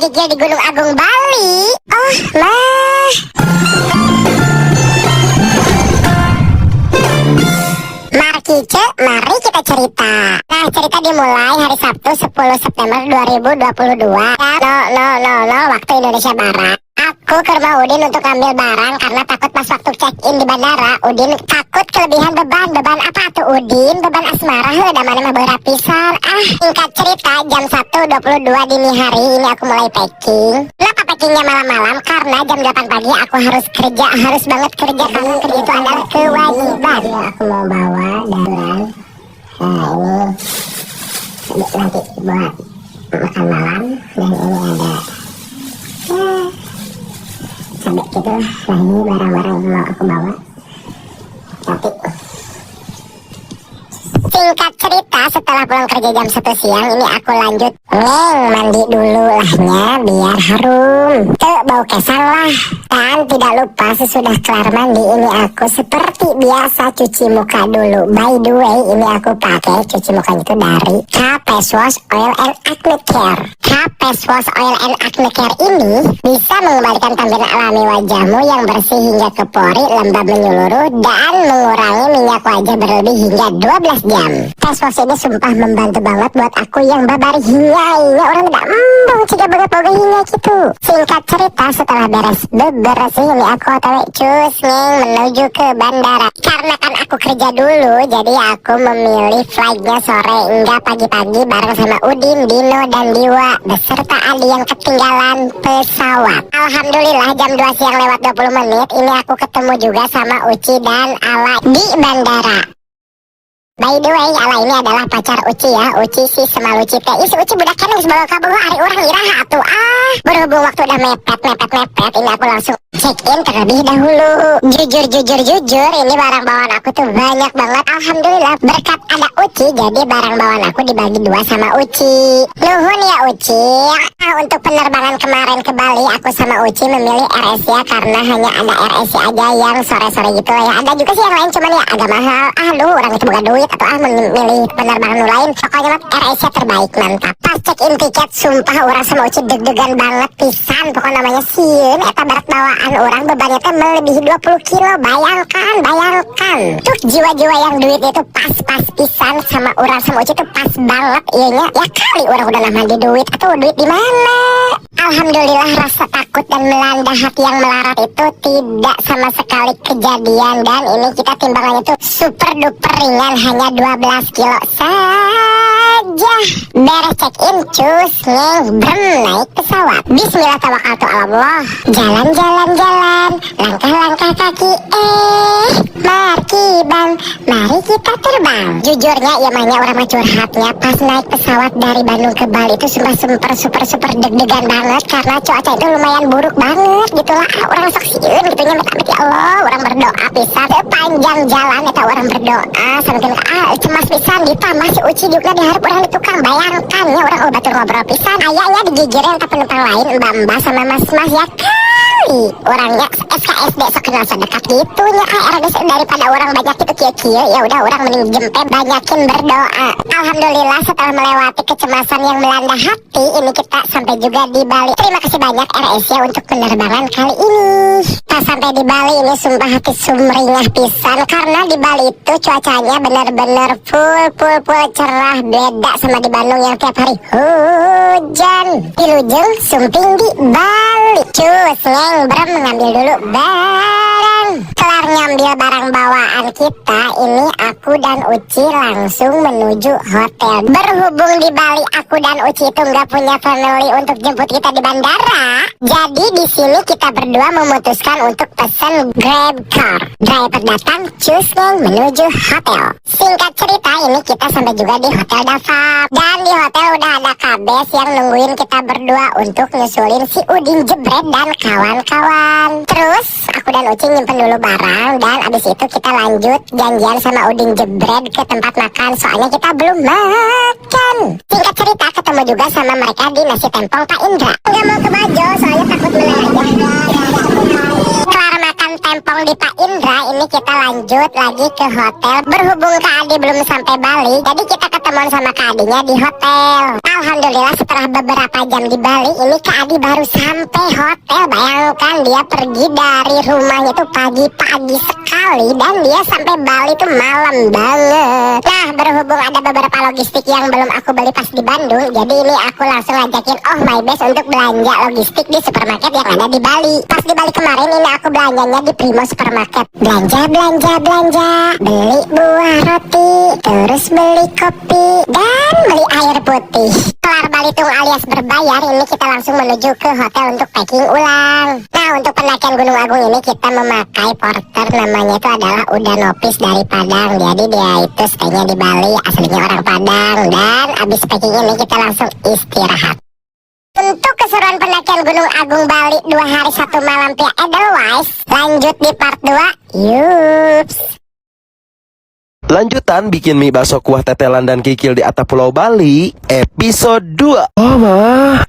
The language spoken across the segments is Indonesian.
menggigil di Gunung Agung Bali. Oh, lah. Markice, mari kita cerita. Nah, cerita dimulai hari Sabtu 10 September 2022. Waktu Indonesia Barat. Aku ke rumah Udin untuk ambil barang karena takut pas waktu check-in di bandara Udin takut kelebihan beban. Beban apa tuh Udin? Beban asmara, udah mana mah berat pisan. Singkat cerita, jam 1.22 dini hari ini aku mulai packing. Kenapa packingnya malam-malam? Karena jam 8 pagi aku harus kerja, harus banget kerja karena kerja itu adalah kewajiban. Aku mau bawa darurat. Nah, ini nanti buat makan malam. Dan ini ada sampai gitu lah. Nah, ini barang-barang yang mau aku bawa nanti. Singkat cerita, setelah pulang kerja jam 1 siang ini aku lanjut mandi dulu lahnya biar harum, bau kesan lah. Dan tidak lupa sesudah kelar mandi ini aku seperti biasa cuci muka dulu. By the way, ini aku pakai cuci mukanya itu dari Face Wash Oil and Acne Care. Face Wash Oil and Acne Care ini bisa mengembalikan tampilan alami wajahmu yang bersih hingga ke pori, lembab menyeluruh, dan mengurangi minyak wajah berlebih hingga 12 jam. Face wash ini sumpah membantu banget buat aku yang babar hingai. Orang tidak cegah banget boga hingai gitu. Singkat cerita, setelah beres bebersih ini aku otw menuju ke bandara. Karena kan aku kerja dulu, jadi aku memilih flightnya sore enggak pagi-pagi bareng sama Udin, Dino, dan Diwa beserta Adi yang ketinggalan pesawat. Alhamdulillah jam 2 siang lewat 20 menit ini aku ketemu juga sama Uci dan Ala di bandara. By the way, Ala ini adalah pacar Uci ya. Uci si semalu cipta. Si Uci budak keneng sebagai kabur hari orang iraha atuh. Berhubung waktu udah mepet. Ini aku langsung check in terlebih dahulu. Jujur, ini barang bawaan aku tuh banyak banget. Alhamdulillah berkat ada Uci, jadi barang bawaan aku dibagi 2 sama Uci. Nuhun ya Uci. Untuk penerbangan kemarin ke Bali, aku sama Uci memilih AirAsia karena hanya ada AirAsia aja yang sore-sore gitu ya. Ada juga sih yang lain, cuman ya agak mahal. Orang itu bukan duit atau memilih penerbangan lain. Pokoknya AirAsia terbaik, mantap. Pas check-in tiket, sumpah orang sama Uci deg-degan banget pisan. Pokoknya namanya sieun eta berat bawaan orang bebannya teh melebihi 20 kilo. Bayangkan. Tuh jiwa-jiwa yang duit itu pas pisan sama orang sama Uci tuh pas banget. Iya ya kali orang udah lama di duit atau duit di mana. Alhamdulillah rasa takut dan melanda hati yang melarat itu tidak sama sekali kejadian. Dan ini kita timbangannya tuh super duper ringan, hanya 12 kilo saja. Beres check-in cus naik pesawat. Bismillah tawakkaltu ala Allah. Jalan, langkah kaki markiban, mari kita terbang. Jujurnya ya mahnya orang mah curhatnya pas naik pesawat dari Bandung ke Bali itu sumpah super deg-degan banget karena cuaca itu lumayan buruk banget gitulah. Orang sok sieun gitu nya amit ya Allah, orang berdoa pisan sepanjang jalan eta orang berdoa sampeun cemas pisan ditambah si Uci juga diharap orang di tukang. Bayangkan ya orang batur ngobrol pisan ayahnya digigirin ke penumpang lain mbak sama mas ya kali orangnya SKSD sekenal sedekat gitu nya RDC daripada orang banyak itu kia ya udah orang mending jempe banyakin berdoa. Alhamdulillah setelah melewati kecemasan yang melanda hati ini kita sampai juga di Bali. Terima kasih banyak AirAsia untuk penerbangan kali ini. Pas sampai di Bali ini sumpah hati sumringah pisan karena di Bali itu cuacanya benar-benar full cerah, beda sama di Bandung yang tiap hari hujan. Dilujeng sumping di Bali cus brem ngambil dulu barang. Kelar ngambil barang bawaan kita ini aku dan Uci langsung menuju hotel. Berhubung di Bali aku dan Uci itu nggak punya family untuk jemput kita di bandara, jadi di sini kita berdua memutuskan untuk pesan Grab Car. Driver datang cus menuju hotel. Singkat cerita ini kita sampai juga di Hotel Dava. Dan di hotel udah ada kabes yang nungguin kita berdua untuk nyusulin si Udin Jebret dan kawan-kawan. Terus aku dan Uci nyimpen dulu barang dan abis itu kita lanjut janjian sama Udin Jebret ke tempat makan soalnya kita belum makan. Singkat cerita ketemu juga sama mereka di Nasi Tempong Pak Indra. Nggak mau ke Bajo soalnya takut meleleh. Kelar makan rempong di Pak Indra, ini kita lanjut lagi ke hotel. Berhubung Kak Adi belum sampai Bali, jadi kita ketemuan sama Kak Adinya di hotel. Alhamdulillah setelah beberapa jam di Bali, ini Kak Adi baru sampai hotel. Bayangkan dia pergi dari rumahnya tuh pagi-pagi sekali, dan dia sampai Bali tuh malam banget. Nah, berhubung ada beberapa logistik yang belum aku beli pas di Bandung, jadi ini aku langsung ngajakin my best untuk belanja logistik di supermarket yang ada di Bali. Pas di Bali kemarin ini aku belanjanya di Primo Supermarket. Belanja, beli buah roti, terus beli kopi, dan beli air putih. Kelar Balitung alias berbayar, ini kita langsung menuju ke hotel untuk packing ulang. Nah, untuk pendakian Gunung Agung ini kita memakai porter, namanya itu adalah Uda Nopis dari Padang. Jadi dia itu stay-nya di Bali, aslinya orang Padang. Dan abis packing ini kita langsung istirahat. Untuk keseruan pendakian Gunung Agung Bali 2 hari 1 malam via Edelweiss, lanjut di part 2. Yups. Lanjutan bikin mie bakso kuah tetelan dan kikil di atap Pulau Bali, episode 2. Oh, mah.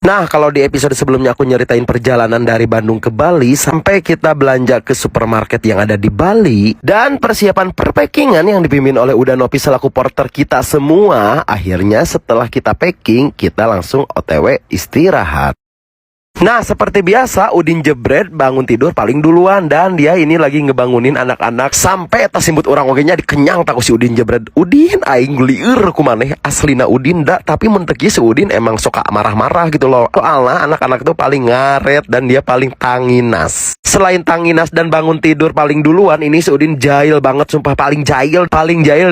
Nah, kalau di episode sebelumnya aku nyeritain perjalanan dari Bandung ke Bali sampai kita belanja ke supermarket yang ada di Bali dan persiapan perpackingan yang dipimpin oleh Uda Nopi selaku porter kita semua. Akhirnya setelah kita packing, kita langsung OTW istirahat. Nah, seperti biasa Udin jebret bangun tidur paling duluan, dan dia ini lagi ngebangunin anak-anak sampai eta simbut orang ogenya dikenyang tak si Udin jebret. Udin aing lieur kumaneh aslina Udin da, tapi menteki si Udin emang suka marah-marah gitu loh. Soalnya anak-anak tuh paling ngaret dan dia paling tanginas. Selain tanginas dan bangun tidur paling duluan, ini si Udin jahil banget, sumpah paling jahil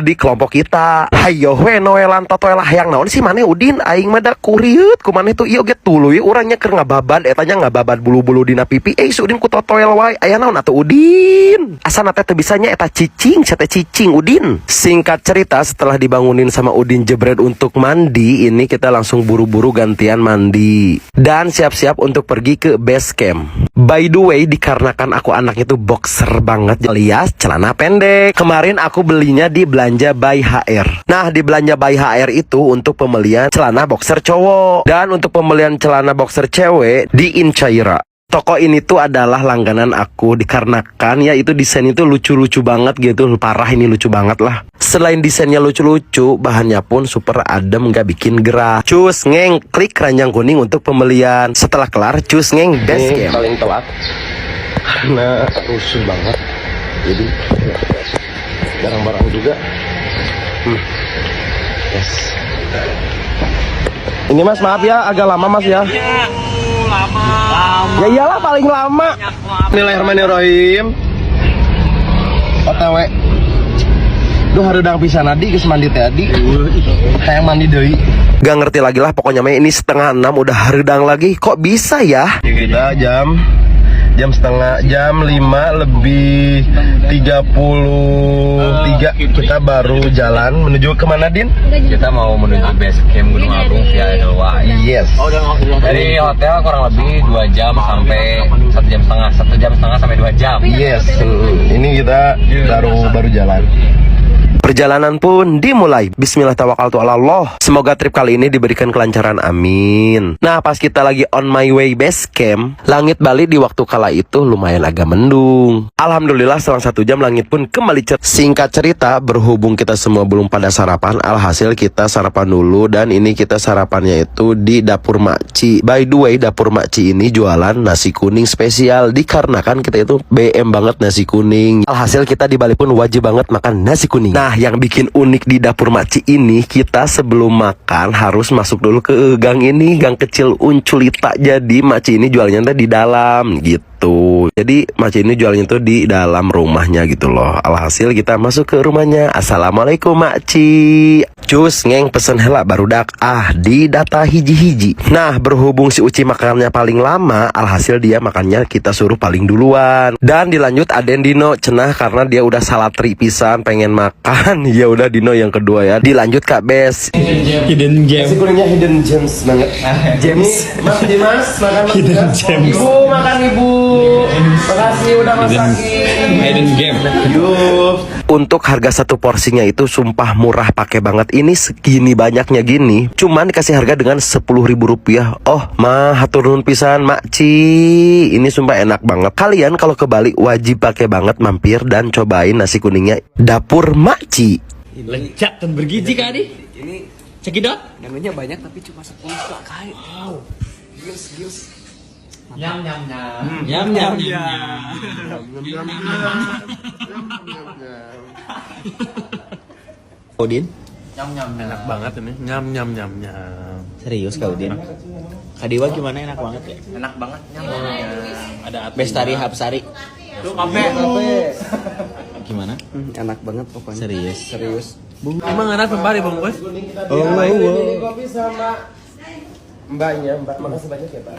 di kelompok kita. Hayo we noelan totoelah yang naon sih maneh Udin aing mah da kuriut kumaneh tuh ieu ge tuluy urangnya keur ngabab etanya nggak babat bulu-bulu dina pipi. Udin ku totoel wae aya naon atuh Udin, asana teh teu bisanya eta cicing, sate cicing Udin. Singkat cerita, setelah dibangunin sama Udin jebret untuk mandi, ini kita langsung buru-buru gantian mandi dan siap-siap untuk pergi ke base camp. By the way, dikarenakan aku anaknya tuh boxer banget alias celana pendek, kemarin aku belinya di Belanja by HR. Nah, di Belanja by HR itu untuk pembelian celana boxer cowok, dan untuk pembelian celana boxer cewek di Incaira. Toko ini tuh adalah langganan aku dikarenakan ya itu desain itu lucu-lucu banget gitu. Parah, ini lucu banget lah. Selain desainnya lucu-lucu, bahannya pun super adem, gak bikin gerah. Cus ngeng, klik keranjang kuning untuk pembelian. Setelah kelar, cus ngeng base camp. Paling telat karena rusuh banget, jadi barang-barang juga yes. Ini mas, maaf ya agak lama mas ya. Lama. Ya iyalah paling lama. Bismillahirrahmanirrahim. OTW. Duh hareudang pisan adi geus mandi teh adi. Hayang mandi deui. Gak ngerti lagi lah pokoknya mah ini 5:30 udah hareudang lagi. Kok bisa ya? Kita jam 5 lebih 33 kita baru jalan menuju kemana Din? Kita mau menuju base camp Gunung Agung via Edelweiss. Yes. Dari hotel kurang lebih 2 jam sampai 1 jam setengah sampai 2 jam. Yes. Ini kita baru jalan. Perjalanan pun dimulai. Bismillah tawakkaltu ala Allah. Semoga trip kali ini diberikan kelancaran, amin. Nah, pas kita lagi on my way base camp, langit Bali di waktu kala itu lumayan agak mendung. Alhamdulillah selang 1 jam langit pun kembali cerah. Singkat cerita, berhubung kita semua belum pada sarapan, alhasil kita sarapan dulu. Dan ini kita sarapannya itu di Dapur Makci. By the way, Dapur Makci ini jualan nasi kuning spesial, dikarenakan kita itu BM banget nasi kuning. Alhasil kita di Bali pun wajib banget makan nasi kuning. Nah, yang bikin unik di Dapur Makci ini, kita sebelum makan harus masuk dulu ke gang ini, gang kecil Unculita. Jadi Makci ini jualnya di dalam gitu. Jadi Makci ini jualnya tuh di dalam rumahnya gitu loh. Alhasil kita masuk ke rumahnya. Assalamualaikum Makci. Cus ngeng pesen hela barudak di data hiji-hiji. Nah, berhubung si Uci makannya paling lama, alhasil dia makannya kita suruh paling duluan. Dan dilanjut Aden Dino cenah karena dia udah salatri pisan pengen makan. Ya udah Dino yang kedua ya. Dilanjut Kak Bes. Hidden gem. Nasi kuningnya hidden gems banget. James. Mas Dimas makan Hidden gems. Ibu makan ibu. Makasih udah masakin. Hidden gem. Yuk. Untuk harga satu porsinya itu sumpah murah, pakai banget ini segini banyaknya gini cuman dikasih harga dengan Rp10.000. Oh mah hatur nuhun pisan Makci, ini sumpah enak banget. Kalian kalau ke Bali wajib pakai banget mampir dan cobain nasi kuningnya Dapur Makci. Lezat dan bergizi kak Adi. Ini Cekidot. namanya banyak tapi cuma 10 kali. Wow. Gils. Nyam nyam nyam. Udin. Enak banget ini. Nyam. Serius Kak Udin? Kadiwa gimana, enak banget ya? Enak banget. Ada Bestari Hapsari. Gimana? Enak banget pokoknya. Serius? Emang enak kembali Bang Bos? Kopi sama mbaknya, makasih banyak ya Pak.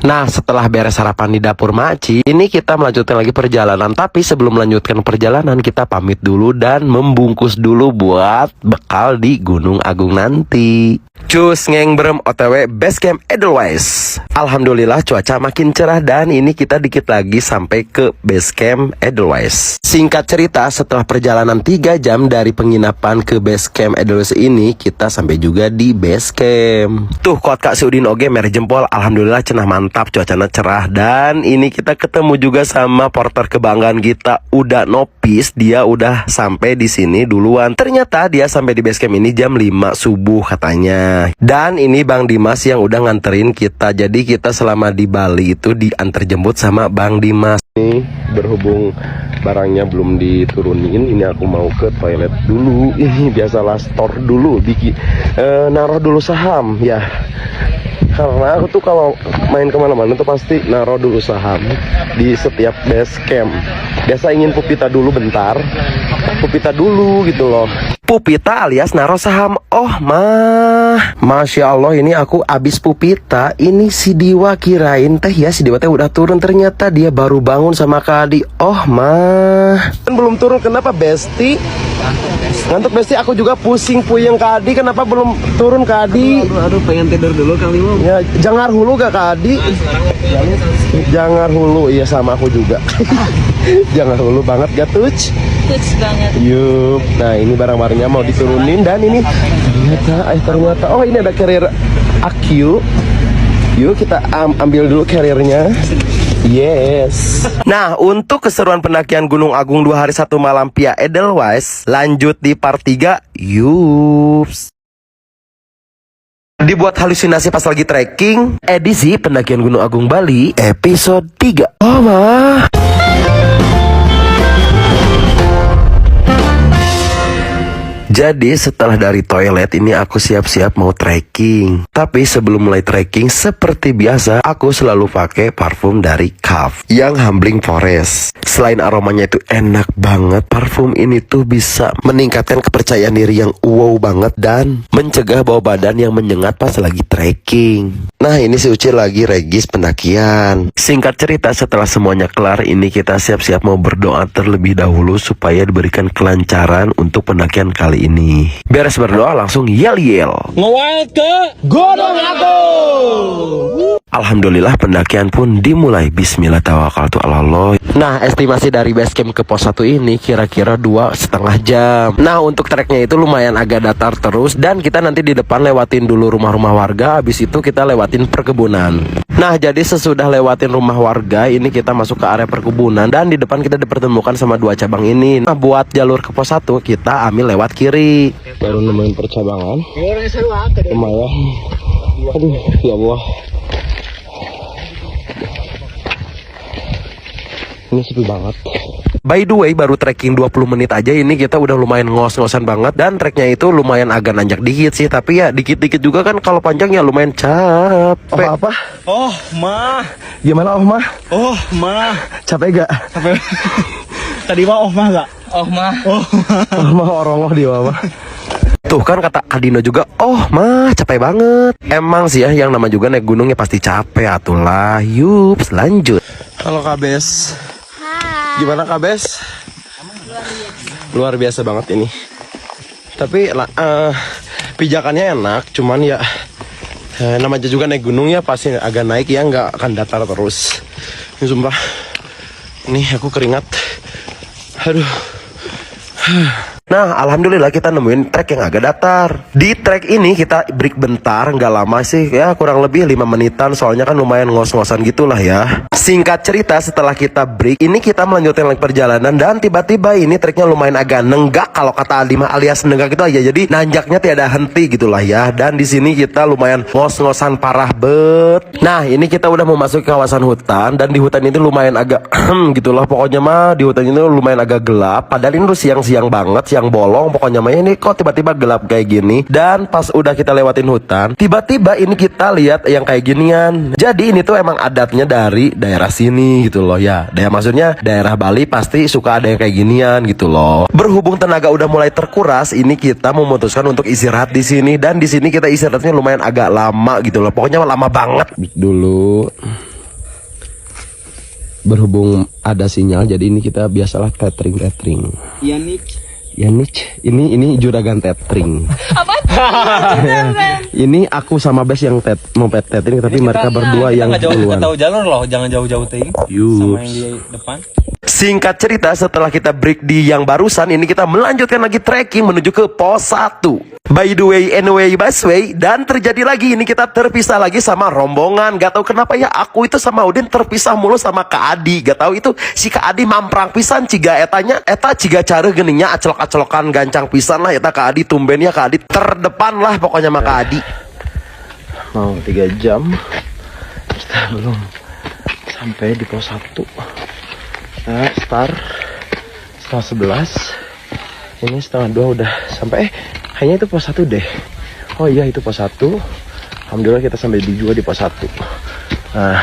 Nah setelah beres sarapan di Dapur Makci, ini kita melanjutkan lagi perjalanan. Tapi sebelum melanjutkan perjalanan kita pamit dulu dan membungkus dulu buat bekal di Gunung Agung nanti. Cus ngeng berem OTW Basecamp Edelweiss. Alhamdulillah cuaca makin cerah dan ini kita dikit lagi sampai ke Basecamp Edelweiss. Singkat cerita, setelah perjalanan 3 jam dari penginapan ke Basecamp Edelweiss ini, kita sampai juga di Basecamp. Tuh kuat Kak Seudin oge mere jempol. Alhamdulillah cenah mantap, cuacanya cerah. Dan ini kita ketemu juga sama porter kebanggaan kita, Uda Nopis. Dia udah sampai di sini duluan. Ternyata dia sampai di Basecamp ini jam 5 subuh katanya. Dan ini Bang Dimas yang udah nganterin kita. Jadi kita selama di Bali itu diantar jemput sama Bang Dimas. Nih berhubung barangnya belum diturunin, ini aku mau ke toilet dulu. Ini biasalah store dulu, naruh dulu saham ya. Karena aku tuh kalau main kemana-mana tuh pasti naruh dulu saham di setiap base camp. Biasa ingin pupita dulu bentar, pupita dulu gitu loh. Pupita alias naruh saham. Oh mah, Masya Allah ini aku abis pupita. Ini si Diwa kirain teh ya, si Diwa teh udah turun, ternyata dia baru bangun sama Kak Adi. Oh mah, kan belum turun, kenapa Besti? Ngantuk Besti, aku juga pusing puyeng Kak Adi, kenapa belum turun Kak Adi? Aduh, pengen tidur dulu kali mau. Ya, jangar hulu gak Kak Adi? Jangar hulu, iya sama aku juga. Jangar hulu banget gak Tuj? Tuj banget. Yup, nah ini barang-barangnya mau diturunin dan ini ternyata, oh ini ada carrier AQ. Yuk kita ambil dulu carriernya. Yes. Nah untuk keseruan pendakian Gunung Agung 2 hari 1 malam via Edelweiss lanjut di part 3. Yups. Dibuat halusinasi pas lagi trekking, edisi pendakian Gunung Agung Bali episode 3. Oh mah. Jadi setelah dari toilet ini aku siap-siap mau trekking. Tapi sebelum mulai trekking seperti biasa aku selalu pakai parfum dari Kaf yang Humbling Forest. Selain aromanya itu enak banget, parfum ini tuh bisa meningkatkan kepercayaan diri yang wow banget dan mencegah bau badan yang menyengat pas lagi trekking. Nah ini si Uci lagi regis pendakian. Singkat cerita setelah semuanya kelar ini kita siap-siap mau berdoa terlebih dahulu supaya diberikan kelancaran untuk pendakian kali ini. Beres berdoa langsung yel-yel Ngawal ke Gunung Agung. Alhamdulillah pendakian pun dimulai. Bismillah tawakkaltu 'ala Allah. Nah estimasi dari base camp ke pos 1 ini kira-kira 2,5 jam. Nah untuk treknya itu lumayan agak datar terus. Dan kita nanti di depan lewatin dulu rumah-rumah warga. Habis itu kita lewatin perkebunan. Nah jadi sesudah lewatin rumah warga ini kita masuk ke area perkebunan. Dan di depan kita dipertemukan sama 2 cabang ini. Nah buat jalur ke pos 1 kita ambil lewat kiri. Baru nemuin percabangan lumayan. Aduh ya Allah, ini sepi banget. By the way, baru trekking 20 menit aja ini kita udah lumayan ngos-ngosan banget. Dan treknya itu lumayan agak nanjak dikit sih. Tapi ya dikit-dikit juga kan, kalau panjang ya lumayan capek. Oh apa? Oh mah. Gimana oh mah? Oh mah. Capek gak? Capek. Tadi mah oh mah gak? Oh mah. Oh Oh mah orongoh di bawah. Tuh kan kata Adino juga, oh mah capek banget. Emang sih ya, yang nama juga naik gunungnya pasti capek atulah. Yups, lanjut. Halo Kabes. Gimana Kabes? Luar biasa banget ini. Tapi pijakannya enak, cuman ya namanya juga naik gunung ya pasti agak naik ya, nggak akan datar terus. Ini sumpah, nih aku keringat. Aduh. Nah, alhamdulillah kita nemuin trek yang agak datar. Di trek ini kita break bentar, nggak lama sih, ya kurang lebih 5 menitan, soalnya kan lumayan ngos-ngosan gitulah ya. Singkat cerita, setelah kita break, ini kita melanjutkan lagi perjalanan dan tiba-tiba ini treknya lumayan agak nenggak, kalau kata Alima alias nenggak itu aja. Jadi nanjaknya tiada henti gitulah ya. Dan di sini kita lumayan ngos-ngosan parah bet. Nah, ini kita udah memasuki kawasan hutan dan di hutan ini lumayan agak gitulah pokoknya mah. Di hutan ini lumayan agak gelap. Padahal ini tuh siang-siang banget, siang bolong pokoknya mah. Ini kok tiba-tiba gelap kayak gini. Dan pas udah kita lewatin hutan, tiba-tiba ini kita lihat yang kayak ginian. Jadi ini tuh emang adatnya dari daerah sini gitu loh ya. Maksudnya daerah Bali pasti suka ada yang kayak ginian gitu loh. Berhubung tenaga udah mulai terkuras, ini kita memutuskan untuk istirahat di sini. Dan di sini kita istirahatnya lumayan agak lama gitu loh. Pokoknya lama banget. Dulu berhubung ada sinyal, jadi ini kita biasalah tethering. Yanich, ini juragan tethering. Apa? Ini aku sama Bes yang mau tethering, tapi mereka berdua yang duluan. Kita tahu jalur loh, jangan jauh-jauh ting. Sama yang di depan. Singkat cerita, setelah kita break di yang barusan, ini kita melanjutkan lagi trekking menuju ke pos 1. By the way, anyway, busway. Dan terjadi lagi, ini kita terpisah lagi sama rombongan. Gak tahu kenapa ya, aku itu sama Udin terpisah mulu sama Kak Adi. Gak tahu itu si Kak Adi mamprang pisan, ciga ciga cara geningnya acelok-acelokan gancang pisan lah. Eta Kak Adi tumbennya Kak Adi terdepan lah pokoknya sama Kak Adi. Mau 3 jam kita belum sampai di pos 1. Nah, start setengah 11. Ini setengah 2 udah sampai. Kayaknya itu pos 1 deh. Oh iya, itu pos 1. Alhamdulillah kita sampai di 2 di pos 1. Nah,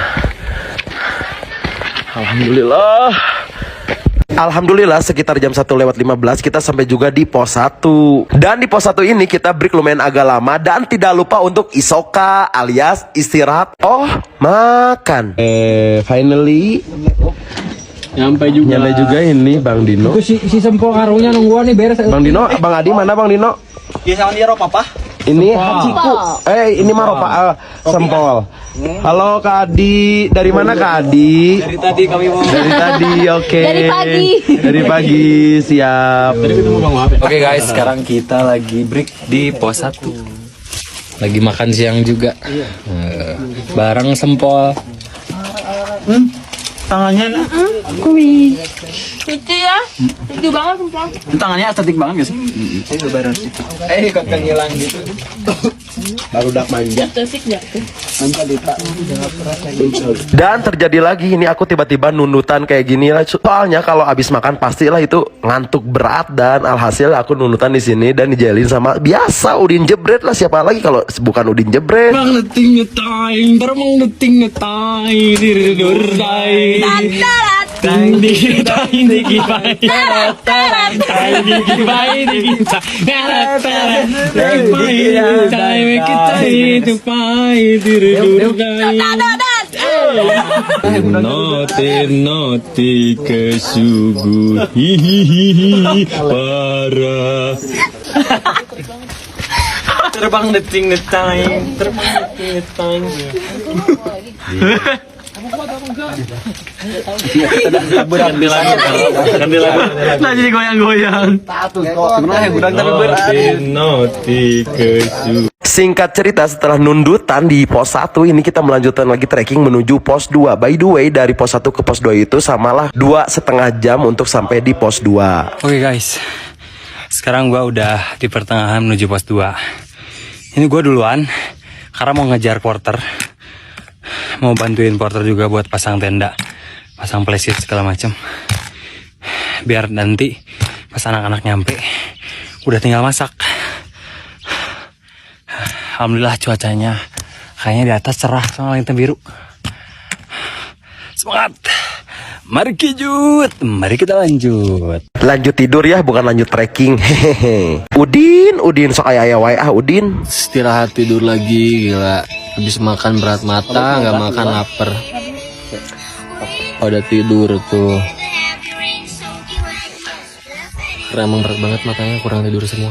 Alhamdulillah sekitar jam 1:15 kita sampai juga di pos 1. Dan di pos 1 ini kita break lumayan agak lama. Dan tidak lupa untuk isoka alias istirahat. Oh, makan. Finally Nyampe juga ini Bang Dino. Si Sempo karungnya nungguan nih beres. Bang Dino, Bang Adi mana Bang Dino? Iya sama dia ropa apa? Ini Hajiku. Ini mah Ropa Sempol. Halo Kak Adi, dari mana Kak Adi? Dari tadi kami mau. Dari tadi, oke. Dari pagi, siap. Oke guys, sekarang kita lagi break di pos 1. Lagi makan siang juga. Bareng Sempol. Tangannya Lucu ya, lucu banget sumpah. tangannya estetik banget gak sih? Itu baru situ. Kok ngilang gitu. Baru dak manja. Estetik ya. Dan terjadi lagi ini aku tiba-tiba nunutan kayak gini lah. Soalnya kalau abis makan pastilah itu ngantuk berat dan alhasil aku nunutan di sini dan dijelin sama biasa Udin Jebret lah, siapa lagi kalau bukan Udin Jebret. Bang neting ngetang, termang neting ngetang, diridur dai. Tang digi tang digi bai, tang digi bai digi tang, kita itu pai diridur dai. Noti kesugu hihihi para. Terbang neting netang, terbang neting netang. Nah jadi goyang-goyang. Singkat cerita, setelah nundutan di pos 1 ini kita melanjutkan lagi trekking menuju pos 2. By the way, dari pos 1 ke pos 2 itu samalah 2,5 jam untuk sampai di pos 2. Oke guys, sekarang gua udah di pertengahan menuju pos 2. Ini gua duluan karena mau ngejar porter. Mau bantuin porter juga buat pasang tenda, pasang flashlight segala macam. Biar nanti pas anak-anak nyampe udah tinggal masak. Alhamdulillah cuacanya kayaknya di atas cerah sama langitnya biru. Semangat. Mari kita lanjut. Lanjut tidur ya, bukan lanjut trekking. Hehehe. Udin sok aya wae Udin. Istirahat tidur lagi, gila. Habis makan berat mata, nggak makan lapar. Pada tidur tuh. Karena emang berat banget matanya, kurang tidur semua.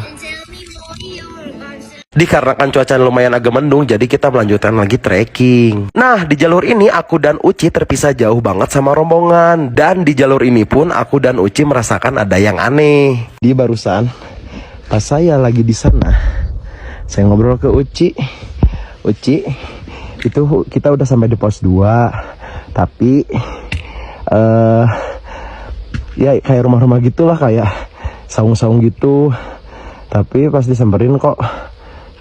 Dikarenakan cuaca lumayan agak mendung, jadi kita melanjutkan lagi trekking. Nah, di jalur ini aku dan Uci terpisah jauh banget sama rombongan. Dan di jalur ini pun aku dan Uci merasakan ada yang aneh. Di barusan Pas saya lagi di sana, saya ngobrol ke Uci, itu kita udah sampai di pos 2, tapi ya kayak rumah-rumah gitulah, kayak saung-saung gitu. Tapi pas disamperin kok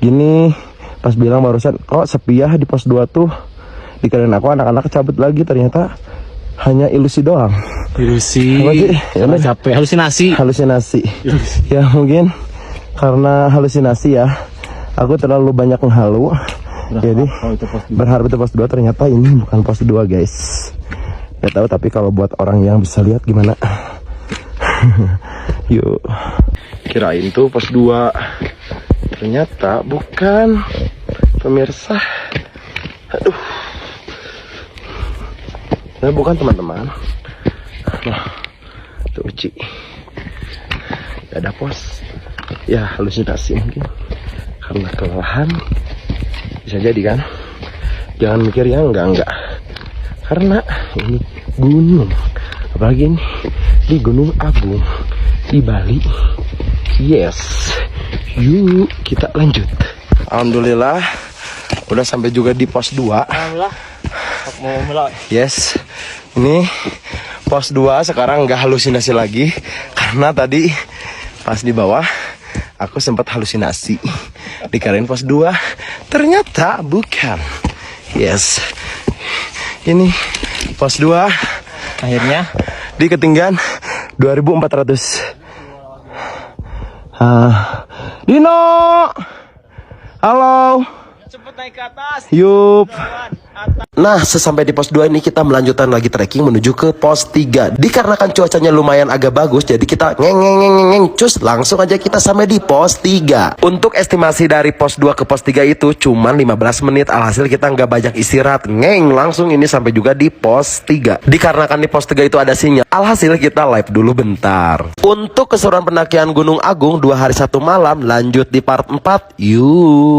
gini, pas bilang barusan kok sepi ya di pos 2 tuh, dikirain aku anak-anak cabut lagi, ternyata hanya ilusi doang. Ilusi. Ya, Capek. Halusinasi. Ya mungkin karena halusinasi ya, aku terlalu banyak menghalu. Jadi berharap itu pos 2, ternyata ini bukan pos 2 guys. Gak tahu, tapi kalau buat orang yang bisa lihat gimana. Yuk. Kirain tuh pos 2, ternyata bukan, pemirsa. Aduh. Nah, bukan teman-teman. Nah, tuh Uci. Gak ada pos. Ya halusinasi mungkin, karena kelelahan. Bisa jadi kan. Jangan mikir yang enggak. Karena ini gunung, apalagi ini di Gunung Agung di Bali. Yes, yuk kita lanjut. Alhamdulillah udah sampai juga di pos 2. Alhamdulillah. Mau mulai. Yes, ini pos 2 sekarang nggak halusinasi lagi, karena tadi pas di bawah aku sempat halusinasi. Dikirain pos 2, ternyata bukan. Yes, ini pos 2 Akhirnya di ketinggian 2400. Dino, halo. cepet naik ke atas. Yup. Nah, sesampai di pos 2 ini kita melanjutkan lagi trekking menuju ke pos 3. Dikarenakan cuacanya lumayan agak bagus, jadi kita cus langsung aja kita sampai di pos 3. Untuk estimasi dari pos 2 ke pos 3 itu cuman 15 menit. Alhasil kita nggak banyak istirahat, langsung ini sampai juga di pos 3. Dikarenakan di pos 3 itu ada sinyal, alhasil kita live dulu bentar. Untuk keseruan pendakian Gunung Agung 2 hari 1 malam lanjut di part 4. Yuk.